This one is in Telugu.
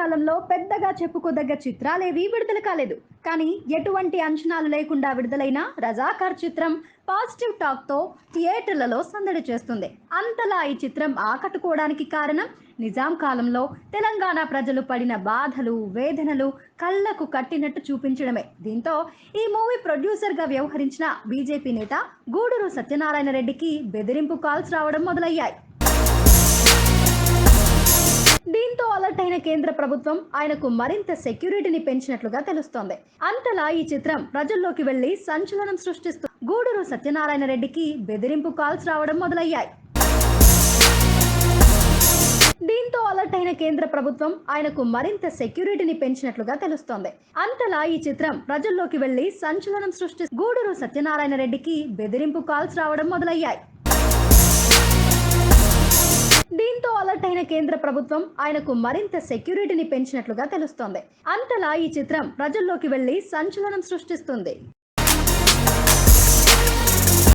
కాలంలో పెద్దగా చెప్పుకోదగ్గ చిత్రాలేవీ విడుదల కాలేదు. కానీ ఎటువంటి అంచనాలు లేకుండా విడుదలైన రజాకార్ చిత్రం పాజిటివ్ టాక్తో థియేటర్లలో సందడి చేస్తుంది. అంతలా ఈ చిత్రం ఆకట్టుకోవడానికి కారణం నిజాం కాలంలో తెలంగాణ ప్రజలు పడిన బాధలు, వేదనలు కళ్లకు కట్టినట్టు చూపించడమే. దీంతో ఈ మూవీ ప్రొడ్యూసర్గా వ్యవహరించిన బీజేపీ నేత గూడూరు సత్యనారాయణ రెడ్డికి బెదిరింపు కాల్స్ రావడం మొదలయ్యాయి. దీంతో అలర్ట్ అయిన కేంద్ర ప్రభుత్వం ఆయనకు మరింత సెక్యూరిటీని పెంచినట్లుగా తెలుస్తోంది. అంతలా ఈ చిత్రం ప్రజల్లోకి వెళ్లి సంచలనం సృష్టిస్తూ గూడూరు సత్యనారాయణ రెడ్డికి బెదిరింపు కాల్స్ రావడం మొదలయ్యాయి. దీంతో అలర్ట్ అయిన కేంద్ర ప్రభుత్వం ఆయనకు మరింత సెక్యూరిటీని పెంచినట్లుగా తెలుస్తోంది. అంతలా ఈ చిత్రం ప్రజల్లోకి వెళ్లి సంచలనం సృష్టిస్తూ గూడూరు సత్యనారాయణ రెడ్డికి బెదిరింపు కాల్స్ రావడం మొదలయ్యాయి. దీంతో అలర్ట్ అయిన కేంద్ర ప్రభుత్వం ఆయనకు మరింత సెక్యూరిటీని పెంచినట్లుగా తెలుస్తోంది. అంతలా ఈ చిత్రం ప్రజల్లోకి వెళ్లి సంచలనం సృష్టిస్తుంది.